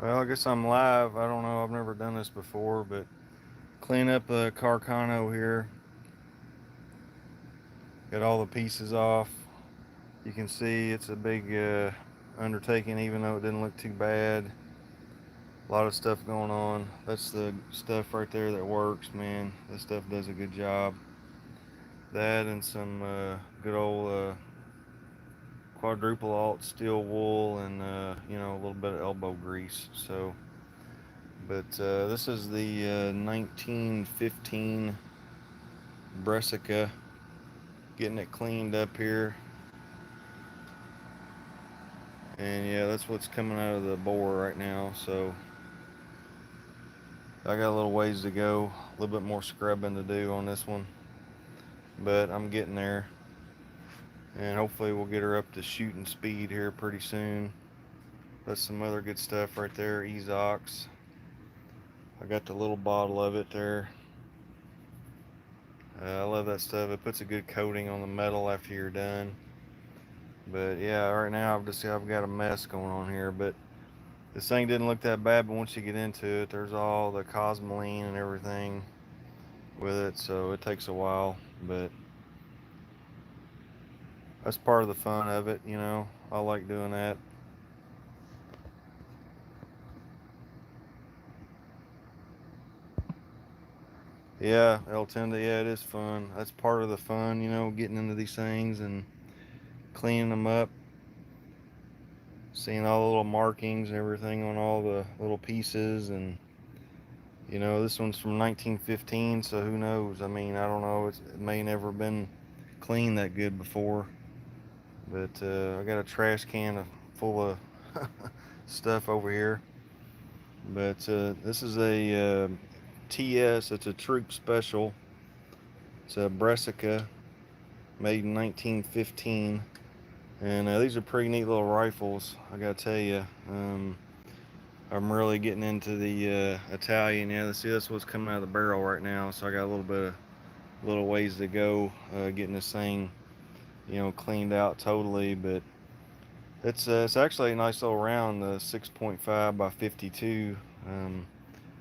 Well, I guess I'm live. I don't know. I've never done this before, but clean up the Carcano here. Got all the pieces off. You can see it's a big undertaking, even though it didn't look too bad. A lot of stuff going on. That's the stuff right there that works, man. This stuff does a good job. That and some good old quadruple alt steel wool and a little bit of elbow grease. But this is the 1915 Brescia, getting it cleaned up here, and yeah, that's what's coming out of the bore right now. So I got a little ways to go, a little bit more scrubbing to do on this one, but I'm getting there, and hopefully we'll get her up to shooting speed here pretty soon. That's some other good stuff right there. Ezox. I got the little bottle of it there. I love that stuff. It puts a good coating on the metal after you're done. But yeah, right now I've got a mess going on here. But this thing didn't look that bad. But once you get into it, there's all the cosmoline and everything with it. So it takes a while. But that's part of the fun of it. I like doing that. Yeah, El Tenda. Yeah, it is fun. That's part of the fun. Getting into these things and cleaning them up, seeing all the little markings and everything on all the little pieces. And this one's from 1915, so who knows? I mean, I don't know. It may never been cleaned that good before, but I got a trash can full of stuff over here. But this is a TS. It's a Troop Special. It's a Brescia, made in 1915, and these are pretty neat little rifles. I gotta tell you. I'm really getting into the Italian. Yeah, see, that's what's coming out of the barrel right now. So I got a little ways to go, getting this thing, cleaned out totally. But it's actually a nice little round, the 6.5 by 52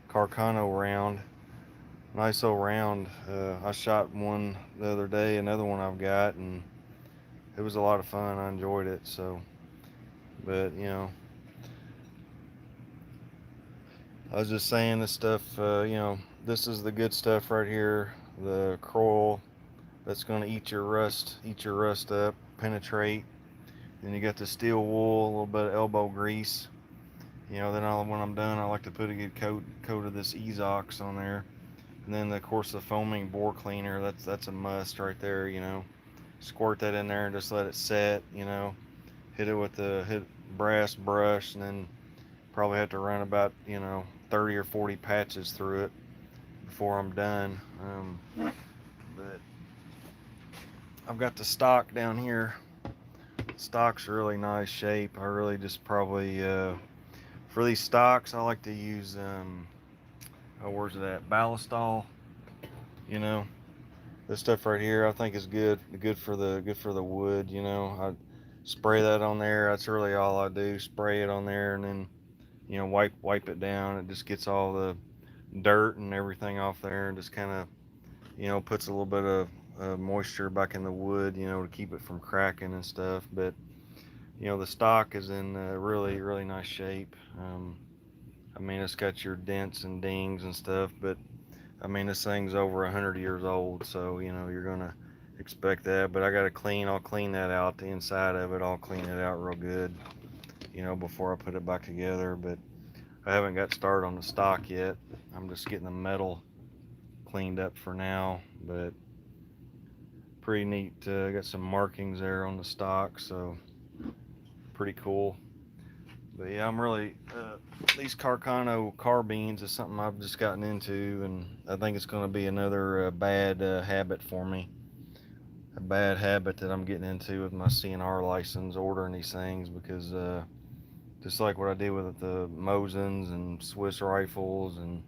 Carcano round. Nice little round. I shot one the other day, another one I've got, and it was a lot of fun. I enjoyed it. So, but I was just saying this stuff. This is the good stuff right here. The coil that's going to eat your rust up, penetrate. Then you got the steel wool, a little bit of elbow grease. When I'm done, I like to put a good coat of this Ezox on there. And then of course the foaming bore cleaner. That's a must right there. Squirt that in there and just let it set. Hit it with the brass brush, and then probably have to run about 30 or 40 patches through it before I'm done. But I've got the stock down here. Stock's really nice shape. I really just probably for these stocks I like to use where's it at? Ballistol. You know, this stuff right here I think is good for the wood. I spray that on there. That's really all I do. Spray it on there and then wipe it down. It just gets all the dirt and everything off there and just kind of puts a little bit of moisture back in the wood, to keep it from cracking and stuff. But the stock is in really nice shape. I mean, it's got your dents and dings and stuff, but I mean, this thing's over 100 years old, so you're gonna expect that. But I'll clean that out, the inside of it. I'll clean it out real good, before I put it back together. But I haven't got started on the stock yet. I'm just getting the metal cleaned up for now, but pretty neat. Got some markings there on the stock, so pretty cool. But yeah, I'm really these Carcano carbines is something I've just gotten into, and I think it's going to be another bad habit for me. A bad habit that I'm getting into with my CNR license, ordering these things because just like what I did with the Mosins and Swiss rifles, and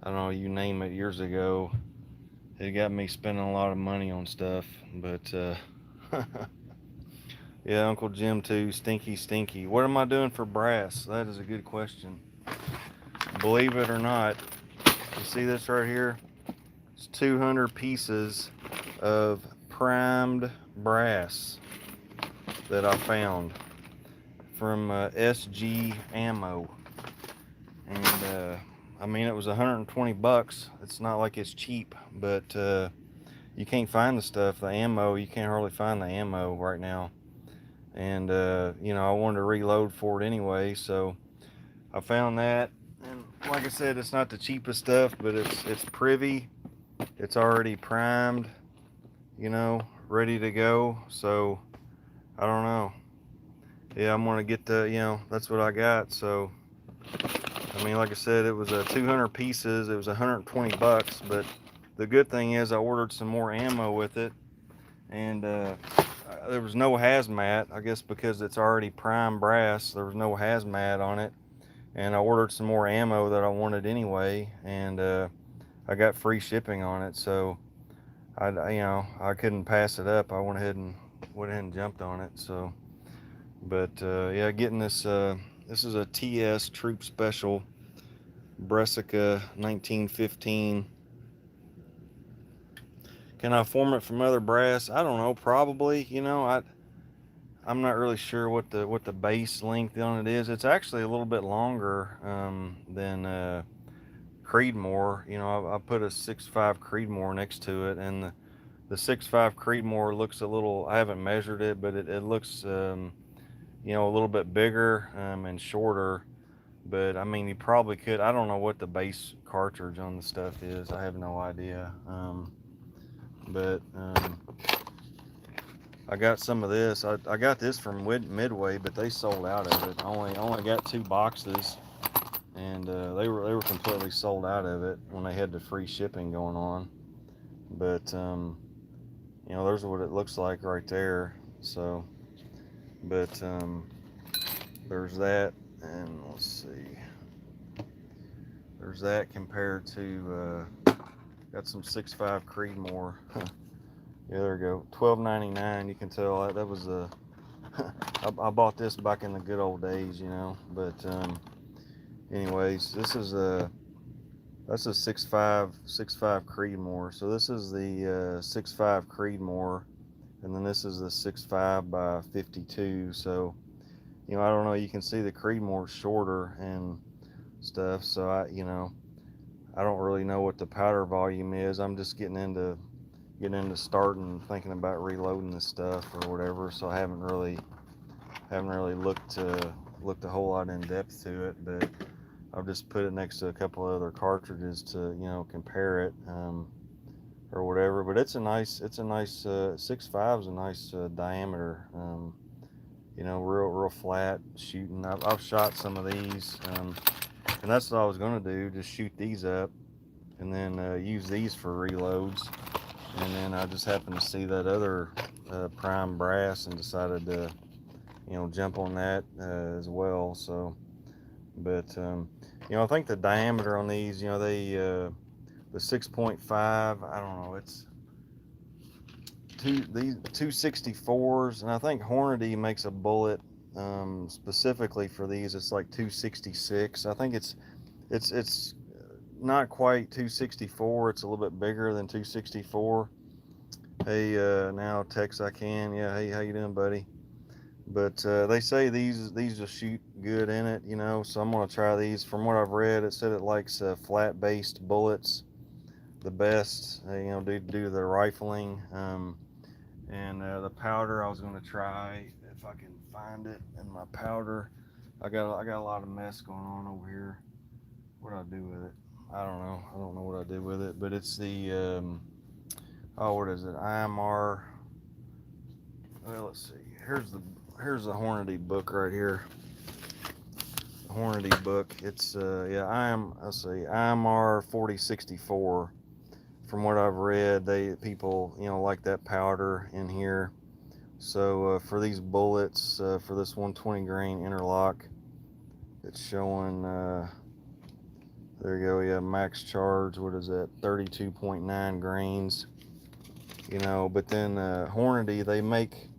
I don't know, you name it, years ago, it got me spending a lot of money on stuff. But Yeah, Uncle Jim too. Stinky, stinky. What am I doing for brass? That is a good question. Believe it or not, you see this right here? It's 200 pieces of primed brass that I found from SG Ammo, and I mean it was 120 bucks. It's not like it's cheap, but you can't find the stuff. The ammo, you can't hardly find the ammo right now. And you know, I wanted to reload for it anyway, so I found that. And like I said, it's not the cheapest stuff, but it's privy. It's already primed, you know, ready to go. So I don't know. Yeah, I'm gonna get the, you know, that's what I got. So I mean, like I said, it was 200 pieces. It was 120 bucks, but the good thing is I ordered some more ammo with it, and there was no hazmat. I guess because it's already prime brass, there was no hazmat on it, and I ordered some more ammo that I wanted anyway, and I got free shipping on it, so you know, I couldn't pass it up. I went ahead and jumped on it. So, but yeah, getting this. This is a TS Troop Special Brescia 1915. Can I form it from other brass? I don't know. Probably. You know, I'm not really sure what the base length on it is. It's actually a little bit longer than Creedmoor. You know, I put a 6.5 Creedmoor next to it, and the 6.5 Creedmoor looks a little. I haven't measured it, but it looks you know, a little bit bigger and shorter. But I mean, you probably could. I don't know what the base cartridge on the stuff is. I have no idea. But I got some of this. I got this from Midway, but they sold out of it. I only got 2 boxes, and they were completely sold out of it when they had the free shipping going on. But you know, there's what it looks like right there. So, but there's that, and let's see. There's that compared to got some 6.5 Creedmoor. Yeah, there we go. 12.99. You can tell that was a. I bought this back in the good old days, you know. But anyways, this is a that's a 6.5 Creedmoor. So this is the 6.5 Creedmoor, and then this is the 6.5 by 52. So you know, I don't know. You can see the Creedmoor's shorter and stuff. So you know, I don't really know what the powder volume is. I'm just getting into starting thinking about reloading this stuff or whatever. So I haven't really looked a whole lot in depth to it, but I've just put it next to a couple of other cartridges to, you know, compare it or whatever. But it's a nice 6.5 is a nice diameter. You know, real flat shooting. I've shot some of these, and that's what I was gonna do. Just shoot these up, and then use these for reloads. And then I just happened to see that other prime brass and decided to, you know, jump on that as well. So, but you know, I think the diameter on these, you know, the 6.5. I don't know. It's these 264s, and I think Hornady makes a bullet specifically for these. It's like 266. I think it's not quite 264. It's a little bit bigger than 264. Hey, now Texarkana. Yeah, hey, how you doing, buddy? But they say these will shoot good in it, you know. So I'm gonna try these. From what I've read, it said it likes flat-based bullets the best. You know, do the rifling. And the powder I was gonna try if I can find it in my powder. I got a lot of mess going on over here. What do I do with it? I don't know. I don't know what I did with it, but it's the oh, what is it? IMR. Well, let's see. Here's the Hornady book right here. The Hornady book. It's yeah, let's see, IMR 4064. From what I've read, people, you know, like that powder in here. So for these bullets, for this 120 grain interlock, it's showing there you go, yeah, max charge. What is that? 32.9 grains. You know, but then Hornady, they make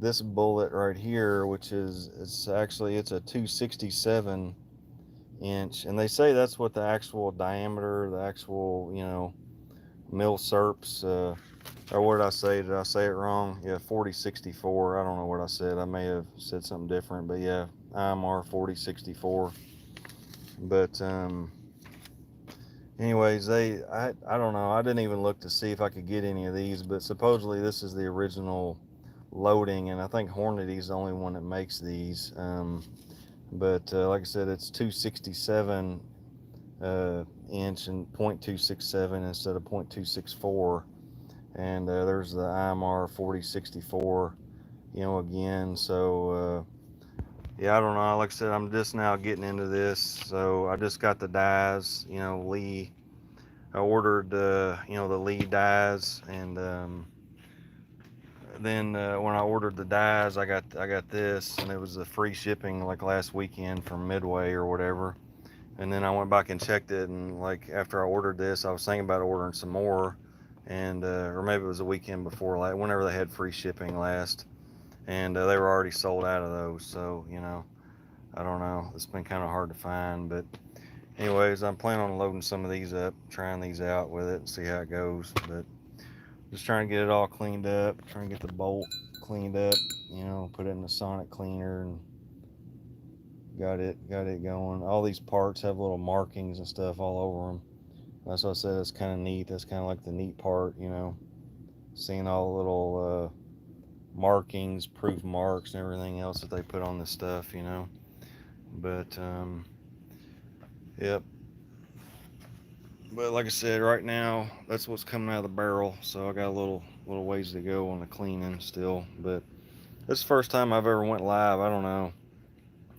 this bullet right here, which is it's a 267 inch, and they say that's what the actual diameter, the actual mil serps. Or what did I say? Did I say it wrong? Yeah, 4064. I don't know what I said. I may have said something different, but yeah, IMR 4064. But anyways, I don't know. I didn't even look to see if I could get any of these, but supposedly this is the original loading, and I think Hornady's the only one that makes these. But like I said, it's 267 inch and 0.267 instead of 0.264, and there's the IMR 4064. Again. So yeah, I don't know. Like I said, I'm just now getting into this, so I just got the dies. Lee. I ordered the Lee dies, and then when I ordered the dies, I got this, and it was the free shipping like last weekend from Midway or whatever. And then I went back and checked it, and like after I ordered this, I was thinking about ordering some more, and or maybe it was a weekend before, like whenever they had free shipping last, and they were already sold out of those. So I don't know. It's been kind of hard to find, but anyways, I'm planning on loading some of these up, trying these out with it, and see how it goes. But just trying to get it all cleaned up, trying to get the bolt cleaned up, put it in the sonic cleaner, and got it going. All these parts have little markings and stuff all over them. That's what I said. It's kind of neat. That's kind of like the neat part, seeing all the little markings, proof marks, and everything else that they put on this stuff. But yep. But like I said, right now that's what's coming out of the barrel. So I got a little ways to go on the cleaning still. But this is the first time I've ever went live. I don't know.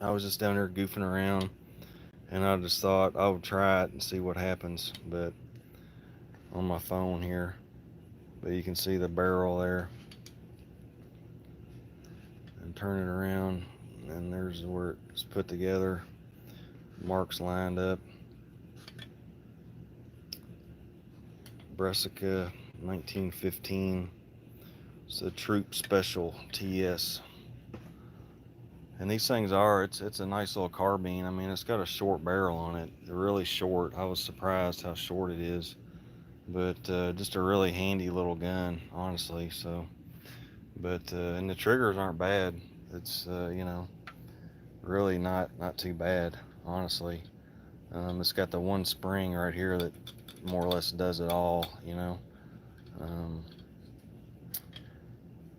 I was just down there goofing around, and I just thought I would try it and see what happens. But on my phone here, but you can see the barrel there, and turn it around, and there's where it's put together. Marks lined up. Brassica 1915. It's a Troop Special TS. And these things it's a nice little carbine. I mean, it's got a short barrel on it. They're really short. I was surprised how short it is. But just a really handy little gun, honestly. So, but and the triggers aren't bad. It's really not too bad, honestly. It's got the one spring right here that more or less does it all. Um,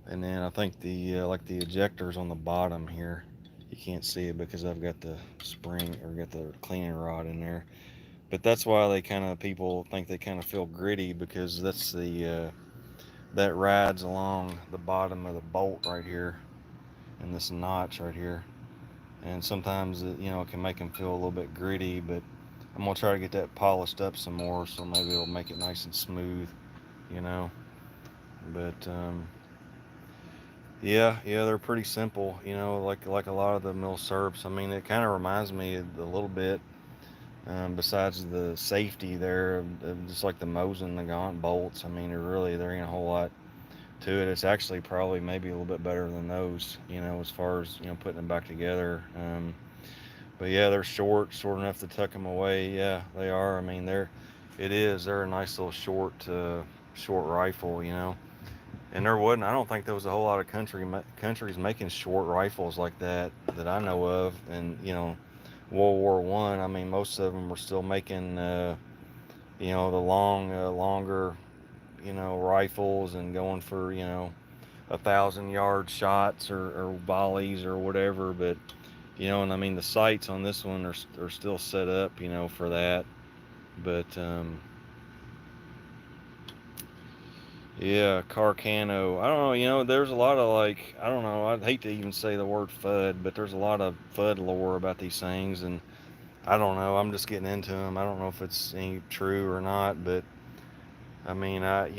and then I think the like the ejectors on the bottom here, you can't see it because I've got the spring or got the cleaning rod in there. But that's why people think they kind of feel gritty, because that's the that rides along the bottom of the bolt right here, and this notch right here. And sometimes it can make them feel a little bit gritty, but I'm gonna try to get that polished up some more, so maybe it'll make it nice and smooth, you know. But yeah, they're pretty simple, like a lot of the mill serps. I mean, it kind of reminds me a little bit. Besides the safety there, just like the Mosin, the Gaunt bolts. I mean, there ain't a whole lot to it. It's actually probably maybe a little bit better than those, as far as putting them back together. But yeah, they're short enough to tuck them away. Yeah, they are. I mean, they're a nice little short rifle. And there wasn't. I don't think there was a whole lot of countries making short rifles like that I know of. And World War One. I mean, most of them were still making the longer rifles, and going for 1,000-yard shots or volleys or whatever. But and I mean the sights on this one are still set up for that. But yeah, Carcano. I don't know. There's a lot of, like, I don't know. I'd hate to even say the word FUD, but there's a lot of FUD lore about these things, and I don't know. I'm just getting into them. I don't know if it's any true or not, but I mean, I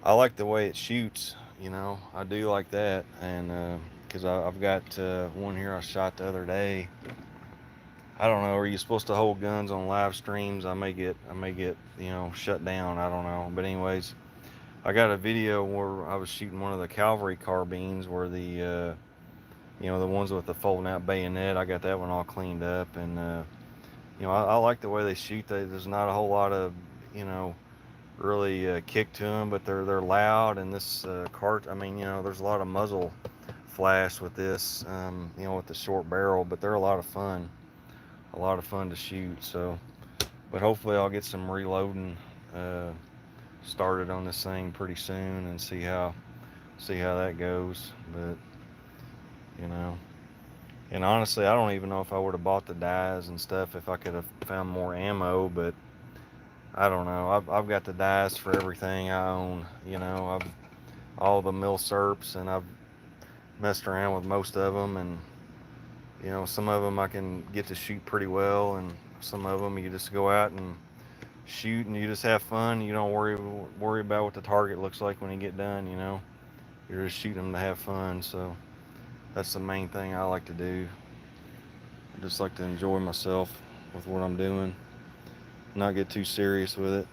like the way it shoots. I do like that, and because I've got one here I shot the other day. I don't know. Are you supposed to hold guns on live streams? I may get shut down. I don't know. But anyways, I got a video where I was shooting one of the cavalry carbines, where the ones with the folding out bayonet. I got that one all cleaned up, and I like the way they shoot. There's not a whole lot of you know really kick to them, but they're loud. And this cart, I mean, there's a lot of muzzle flash with this, with the short barrel, but they're a lot of fun to shoot. So, but hopefully I'll get some reloading uh, started on this thing pretty soon and see how that goes. But you know, and honestly, I don't even know if I would have bought the dies and stuff if I could have found more ammo. But I don't know. I've got the dies for everything I own. I've all the mill serps, and I've messed around with most of them. And some of them I can get to shoot pretty well, and some of them you just go out and shoot, and you just have fun. You don't worry about what the target looks like when you get done. You're just shooting them to have fun. So that's the main thing I like to do. I just like to enjoy myself with what I'm doing, not get too serious with it.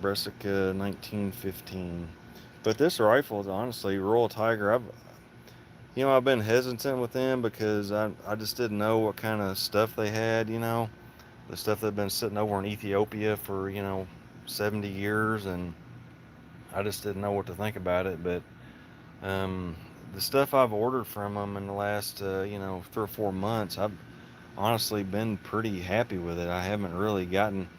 Brassica 1915. But this rifle is honestly Royal Tiger. I've been hesitant with them because I just didn't know what kind of stuff they had. The stuff that had been sitting over in Ethiopia for 70 years, and I just didn't know what to think about it. But um, the stuff I've ordered from them in the last 3 or 4 months, I've honestly been pretty happy with it. I haven't really gotten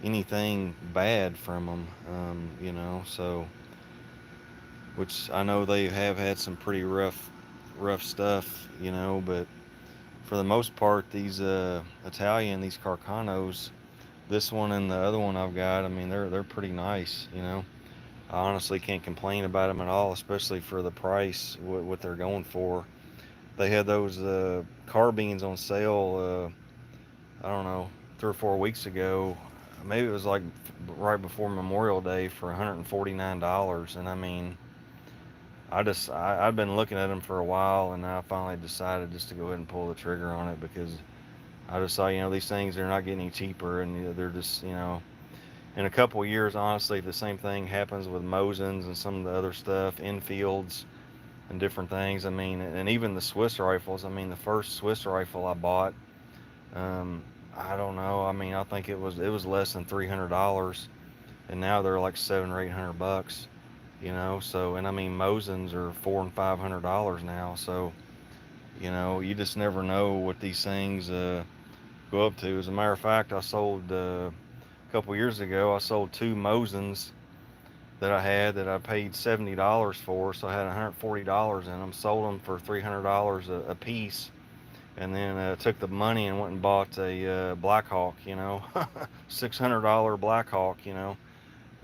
anything bad from them. So which I know they have had some pretty rough stuff. But for the most part, these these Carcanos, this one and the other one I've got, I mean, they're pretty nice. I honestly can't complain about them at all, especially for the price, what they're going for. They had those carbines on sale. I don't know, 3 or 4 weeks ago. Maybe it was like right before Memorial Day for $149, and I mean, I've been looking at them for a while, and I finally decided just to go ahead and pull the trigger on it because I just saw these things, they're not getting any cheaper, and they're just in a couple of years, honestly, if the same thing happens with Mosins and some of the other stuff, infields and different things. I mean, and even the Swiss rifles. I mean, the first Swiss rifle I bought, um, I don't know. I mean, I think it was less than $300, and now they're like 700 or 800 bucks. So, and I mean, Mosins are $400 and $500 now. So, you just never know what these things go up to. As a matter of fact, I sold a couple years ago. I sold two Mosins that I had that I paid $70 for. So I had $140 in them. Sold them for $300 a piece, and then took the money and went and bought a Blackhawk. $600 Blackhawk.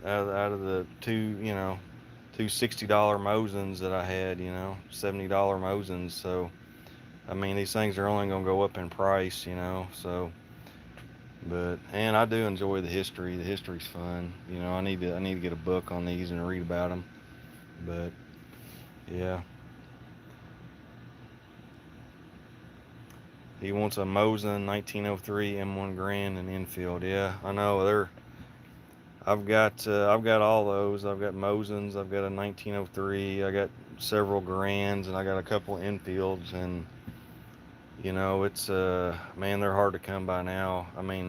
Out of the two $60 Mosins that I had. $70 Mosins. So I mean, these things are only going to go up in price. So. But and I do enjoy the history. The history's fun. I need to get a book on these and read about them. But yeah, he wants a Mosin 1903 M1 Grand and Enfield. Yeah, I know they're. I've got all those. I've got Mosins. I've got a 1903. I got several Grands, and I got a couple of Enfields. And it's man, they're hard to come by now. I mean,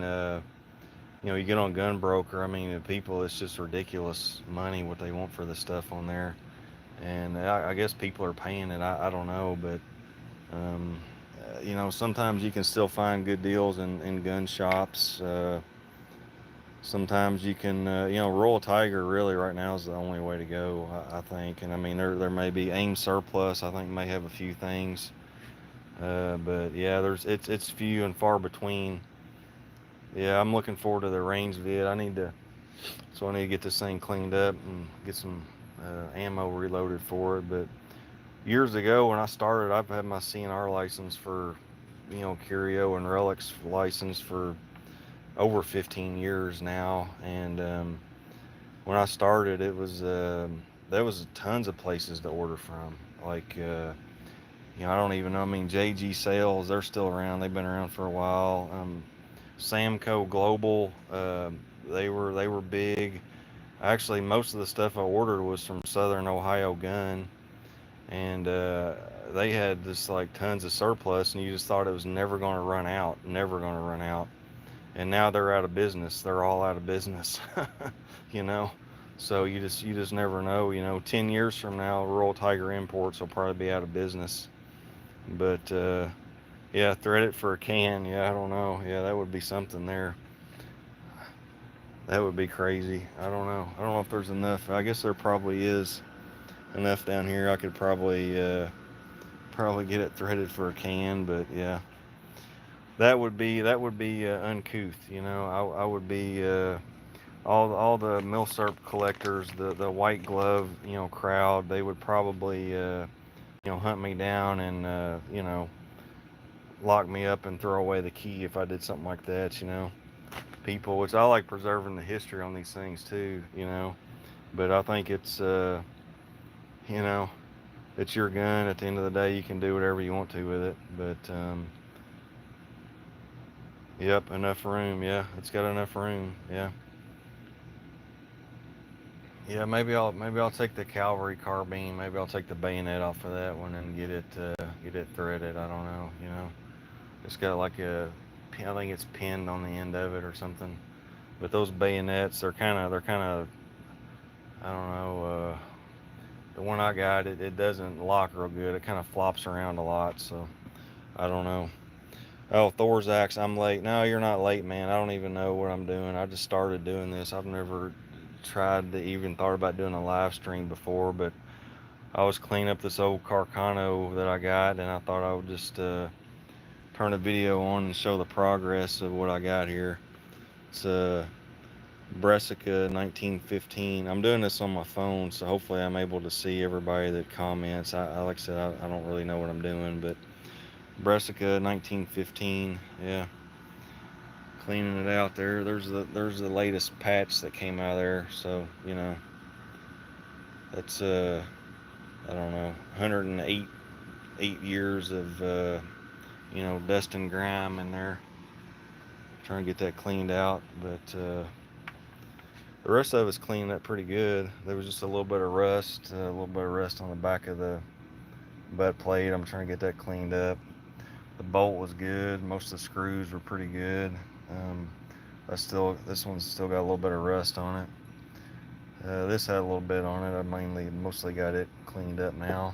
you get on Gunbroker. I mean, the people, it's just ridiculous money what they want for the stuff on there, and I guess people are paying it. I don't know, but um, sometimes you can still find good deals in gun shops. Sometimes you can, Royal Tiger really right now is the only way to go, I think. And I mean, there may be Aim Surplus. I think may have a few things, but yeah, it's few and far between. Yeah, I'm looking forward to the range vid. I need to get this thing cleaned up and get some ammo reloaded for it. But years ago when I started, I've had my CNR license for, Curio and Relics license for over 15 years now. And when I started, there was tons of places to order from. Like, I don't even know. I mean, JG Sales, they're still around. They've been around for a while. Samco Global, they were big. Actually, most of the stuff I ordered was from Southern Ohio Gun, and they had just like tons of surplus, and you just thought it was never going to run out, never going to run out. And now they're out of business. They're all out of business, you know. So you just never know. 10 years from now, Royal Tiger Imports will probably be out of business. But yeah, thread it for a can. Yeah, I don't know. Yeah, that would be something there. That would be crazy. I don't know. I don't know if there's enough. I guess there probably is enough down here. I could probably get it threaded for a can. But yeah, that would be uncouth. I would be all the milsurp collectors, the white glove crowd. They would probably hunt me down and lock me up and throw away the key if I did something like that. People, which I like preserving the history on these things too. But I think you know, it's your gun. At the end of the day, you can do whatever you want to with it. But yep, enough room. Yeah, it's got enough room. Yeah, yeah. Maybe I'll take the cavalry carbine. Maybe I'll take the bayonet off of that one and get it threaded. I don't know. It's got like I think it's pinned on the end of it or something. But those bayonets, they're kind of I don't know. The one I got, it doesn't lock real good. It kind of flops around a lot. So I don't know. Oh, Thor's axe, I'm late. No, you're not late, man. I don't even know what I'm doing. I just started doing this. I've never tried to even thought about doing a live stream before, but I was cleaning up this old Carcano that I got, and I thought I would just turn a video on and show the progress of what I got here. It's a Brescia 1915. I'm doing this on my phone, so hopefully I'm able to see everybody that comments. Like I said, I don't really know what I'm doing, but Brescia 1915. Yeah, cleaning it out there. There's the latest patch that came out of there. So that's I don't know 108 years of dust and grime in there. Trying to get that cleaned out, but the rest of it's cleaned up pretty good. There was just a little bit of rust on the back of the butt plate. I'm trying to get that cleaned up. The bolt was good. Most of the screws were pretty good. Um, this one's still got a little bit of rust on it. This had a little bit on it. I mostly got it cleaned up now.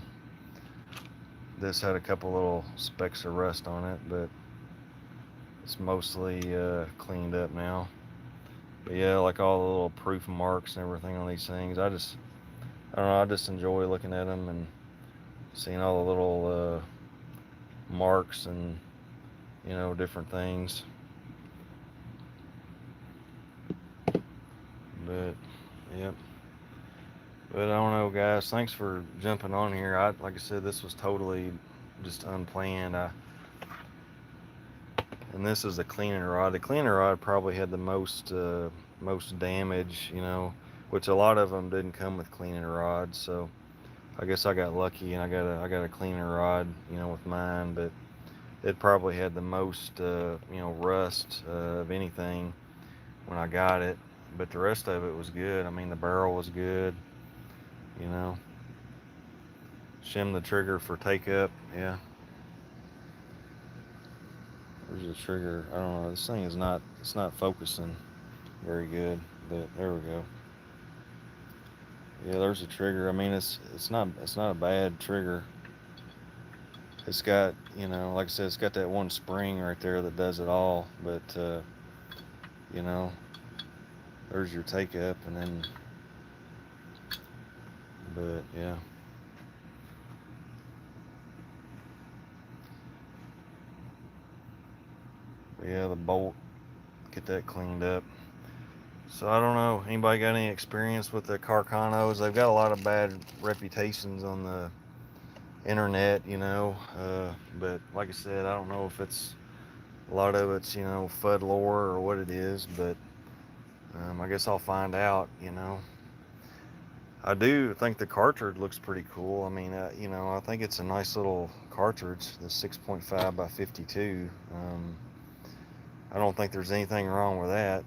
This had a couple little specks of rust on it, but it's mostly cleaned up now. But yeah, like all the little proof marks and everything on these things, I don't know. I just enjoy looking at them and seeing all the little marks and different things. But yep. But I don't know, guys. Thanks for jumping on here. Like I said, this was totally just unplanned. And this is the cleaning rod. The cleaning rod probably had the most damage, which a lot of them didn't come with cleaning rods. So I guess I got lucky and I got a cleaning rod, with mine. But it probably had the most, rust of anything when I got it. But the rest of it was good. I mean, the barrel was good, you know. Shim the trigger for take up, yeah. Where's the trigger? I don't know. This thing it's not focusing very good, but there we go. Yeah, there's a trigger. I mean, it's not a bad trigger. It's got, like I said, it's got that one spring right there that does it all. But you know, there's your take up, and then, but yeah. But yeah, the bolt, get that cleaned up. So I don't know. Anybody got any experience with the Carcanos? They've got a lot of bad reputations on the internet, but like I said, I don't know if it's a lot of it's FUD lore or what it is, but I guess I'll find out. I do think the cartridge looks pretty cool. I mean, I think it's a nice little cartridge, the 6.5 by 52. I don't think there's anything wrong with that.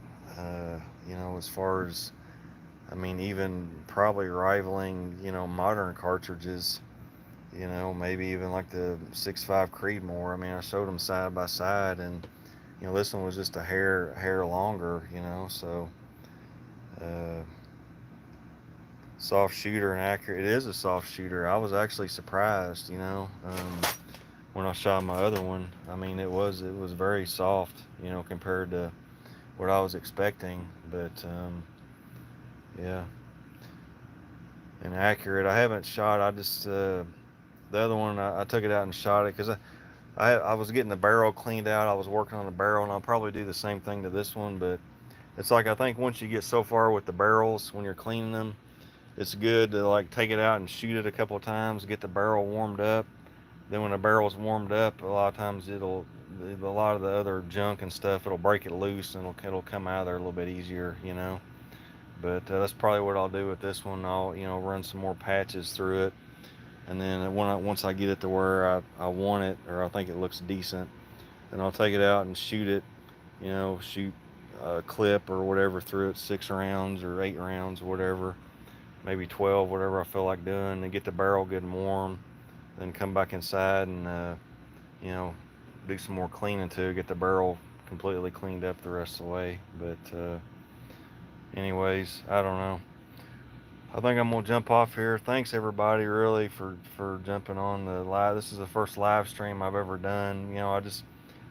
as far as, I mean, even probably rivaling, modern cartridges, maybe even like the 6.5 Creedmoor. I mean, I showed them side by side, and this one was just a hair longer, so uh, soft shooter and accurate. It is a soft shooter. I was actually surprised, when I shot my other one. I mean, it was very soft, compared to what I was expecting. But yeah, and accurate. I haven't shot. I just the other one I took it out and shot it because I was getting the barrel cleaned out. I was working on the barrel, and I'll probably do the same thing to this one. But it's like, I think once you get so far with the barrels when you're cleaning them, it's good to like take it out and shoot it a couple of times, get the barrel warmed up. Then when the barrel's warmed up, a lot of times a lot of the other junk and stuff, it'll break it loose and it'll come out of there a little bit easier. But that's probably what I'll do with this one. I'll run some more patches through it, and then once I get it to where I want it, or I think it looks decent, then I'll take it out and shoot it. Shoot a clip or whatever through it, 6 rounds or 8 rounds, whatever, maybe 12, whatever I feel like doing, and get the barrel good and warm. Then come back inside and you know do some more cleaning too, get the barrel completely cleaned up the rest of the way. But anyways, I don't know. I think I'm gonna jump off here. Thanks everybody, really, for jumping on the live. This is the first live stream I've ever done.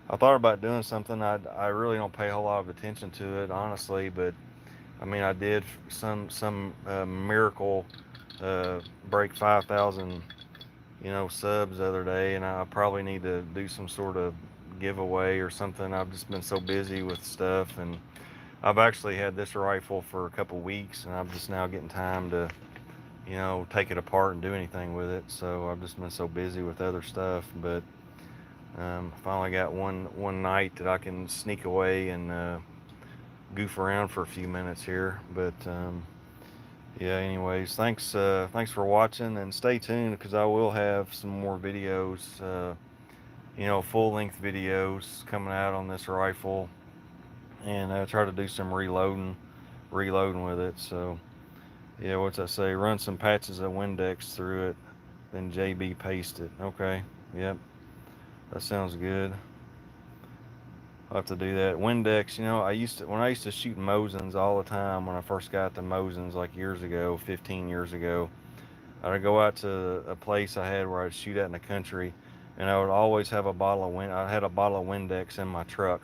I thought about doing something. I really don't pay a whole lot of attention to it, honestly. But I mean, I did some miracle break 5,000 subs the other day, and I probably need to do some sort of giveaway or something. I've just been so busy with stuff, and I've actually had this rifle for a couple weeks, and I'm just now getting time to take it apart and do anything with it. So I've just been so busy with other stuff, but finally got one night that I can sneak away and goof around for a few minutes here. But yeah, anyways, thanks for watching, and stay tuned because I will have some more videos, full length videos coming out on this rifle, and try to do some reloading with it. So yeah, what's that say? Run some patches of Windex through it, then JB paste it. Okay, yep, that sounds good. I'll have to do that. Windex, when I used to shoot Mosins all the time when I first got the Mosins like years ago, 15 years ago. I'd go out to a place I had where I'd shoot at in the country, and I would always have a bottle of I had a bottle of Windex in my truck,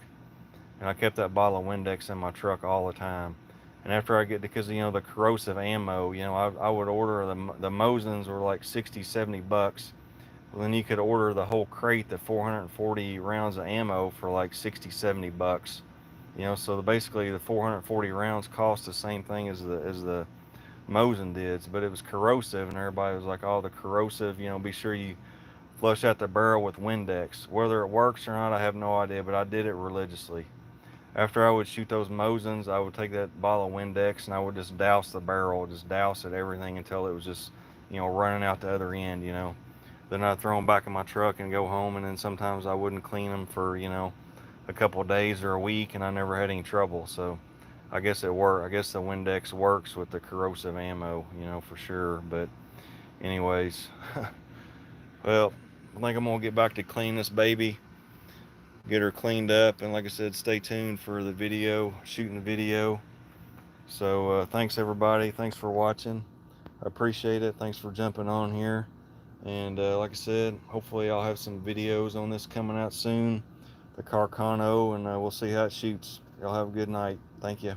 and I kept that bottle of Windex in my truck all the time. And after I get, because the corrosive ammo, I would order the Mosins were like 60, 70 bucks. Well, then you could order the whole crate, the 440 rounds of ammo for like 60, 70 bucks. So basically the 440 rounds cost the same thing as the Mosin did, but it was corrosive, and everybody was like, "Oh, the corrosive, be sure you flush out the barrel with Windex." Whether it works or not, I have no idea, but I did it religiously. After I would shoot those Mosins, I would take that bottle of Windex and I would just douse the barrel, just douse it, everything until it was just, running out the other end. Then I'd throw them back in my truck and go home, and then sometimes I wouldn't clean them for, a couple of days or a week, and I never had any trouble. So I guess it worked. I guess the Windex works with the corrosive ammo, for sure. But anyways, well, I think I'm gonna get back to clean this baby, get her cleaned up, and like I said, stay tuned for the video, shooting the video. So thanks everybody. Thanks for watching. I appreciate it. Thanks for jumping on here. And like I said, hopefully I'll have some videos on this coming out soon, the Carcano, and we'll see how it shoots. Y'all have a good night. Thank you.